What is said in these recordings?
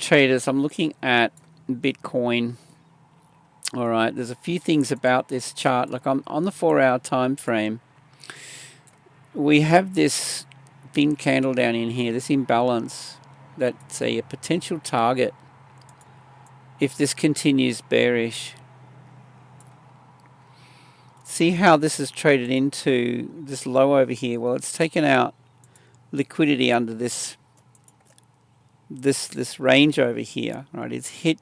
traders, I'm looking at Bitcoin. All right, there's a few things about this chart. Like I'm on the 4-hour time frame. We have this thin candle down in here, this imbalance. That's a potential target if this continues bearish. See how this is traded into this low over here? Well, it's taken out liquidity under this range over here, right? It's hit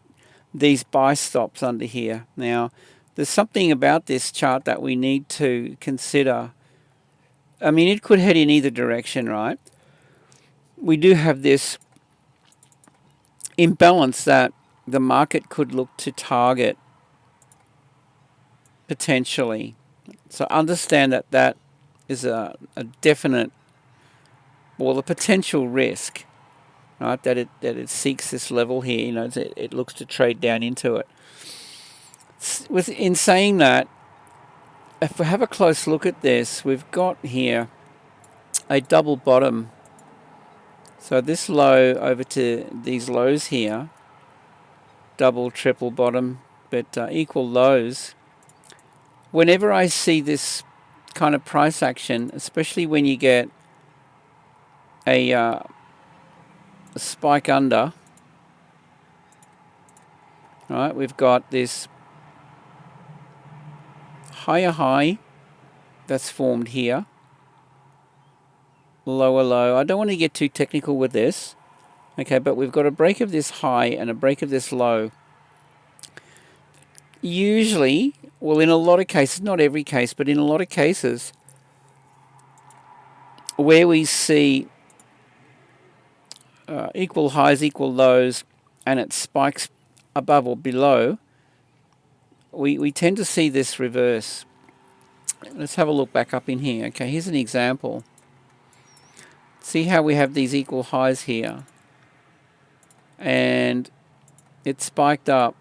these buy stops under here. Now, there's something about this chart that we need to consider. I mean, it could head in either direction, right? We do have this imbalance that the market could look to target potentially. So understand that that is a definite, well, a potential risk, right? That it seeks this level here. You know, it looks to trade down into it. In saying that, if we have a close look at this, we've got here a double bottom. So this low over to these lows here, double, triple bottom, but equal lows. Whenever I see this kind of price action, especially when you get a spike under, right? We've got this higher high that's formed here, lower low. I don't want to get too technical with this, okay, but we've got a break of this high and a break of this low. Usually, well, in a lot of cases, not every case, but in a lot of cases, where we see equal highs, equal lows, and it spikes above or below, we tend to see this reverse. Let's have a look back up in here. Okay, here's an example. See how we have these equal highs here, and it spiked up,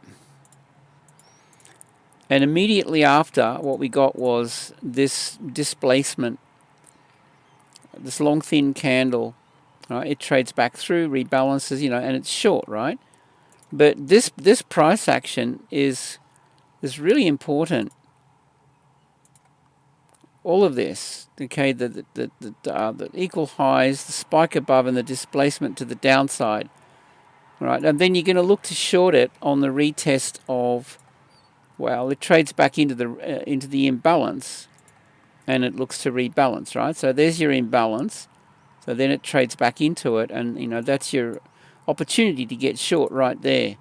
and immediately after, what we got was this displacement, this long thin candle, right? It trades back through, rebalances, you know, and it's short, right? But this price action is really important. All of this, okay, the equal highs, the spike above, and the displacement to the downside, right? And then you're going to look to short it on the retest of, well, it trades back into the imbalance, and it looks to rebalance, right? So there's your imbalance. So then it trades back into it, and you know that's your opportunity to get short right there.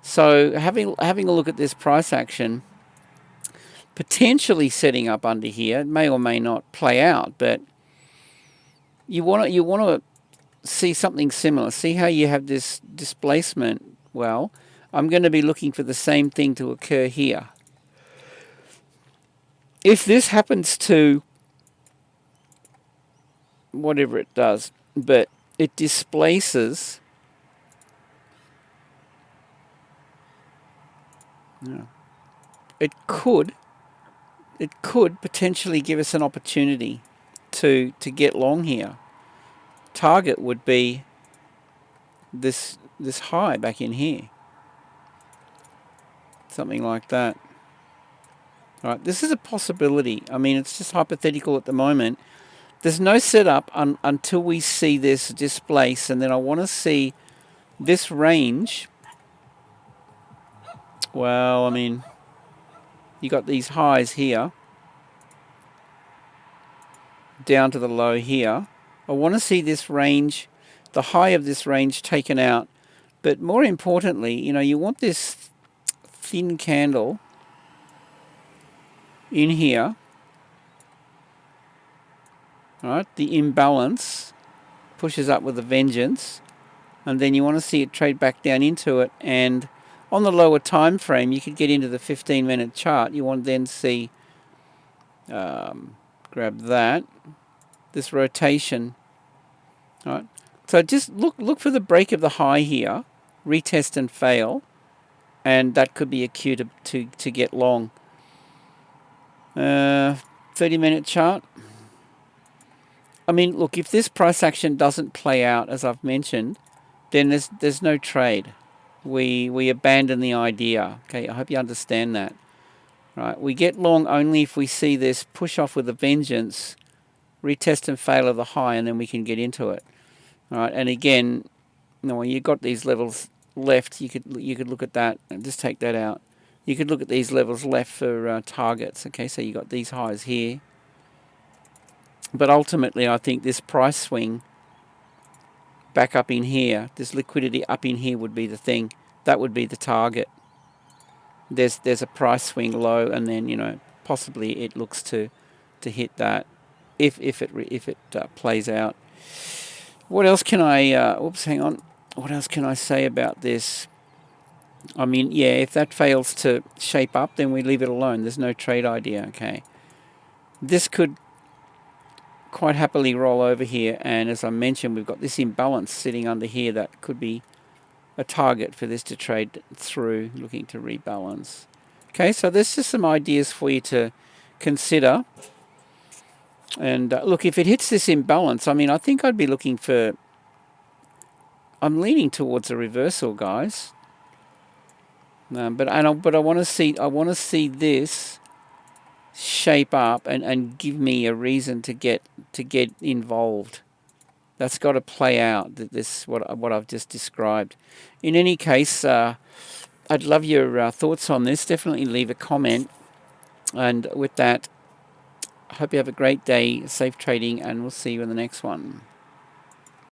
So having a look at this price action, potentially setting up under here, it may or may not play out, but you want to see something similar. See how you have this displacement? Well, I'm going to be looking for the same thing to occur here. If this happens to, whatever it does, but it displaces, it could potentially give us an opportunity to get long here. Target would be this high back in here, something like that. All right, this is a possibility. I mean, it's just hypothetical at the moment. There's no setup until we see this displace, and then I want to see this range. Well, I mean, you got these highs here, down to the low here. I want to see this range, the high of this range taken out. But more importantly, you know, you want this thin candle in here. All right, the imbalance pushes up with a vengeance, and then you want to see it trade back down into it. And on the lower time frame, you could get into the 15-minute chart. You want to then see, grab that, this rotation. All right, so just look for the break of the high here, retest and fail, and that could be a cue to get long. 30-minute chart. I mean, look, if this price action doesn't play out, as I've mentioned, then there's no trade. We abandon the idea. Okay, I hope you understand that. Right, we get long only if we see this push off with a vengeance, retest and fail of the high, and then we can get into it. All right, and again, when you've got these levels left, you could look at that and just take that out. You could look at these levels left for targets. Okay, so you got these highs here, but ultimately, I think this price swing back up in here, this liquidity up in here would be the thing. That would be the target. There's a price swing low, and then possibly it looks to hit that if it plays out. What else can I? Oops, hang on. What else can I say about this? I mean, yeah, if that fails to shape up, then we leave it alone. There's no trade idea. Okay, this could quite happily roll over here, and as I mentioned, we've got this imbalance sitting under here that could be a target for this to trade through, looking to rebalance. Okay, so there's just some ideas for you to consider. And look, if it hits this imbalance, I mean, I think I'd be looking for... I'm leaning towards a reversal, guys. But I want to see this shape up and give me a reason to get involved. That's got to play out. This what I've just described. In any case, I'd love your thoughts on this. Definitely leave a comment. And with that, I hope you have a great day, safe trading, and we'll see you in the next one.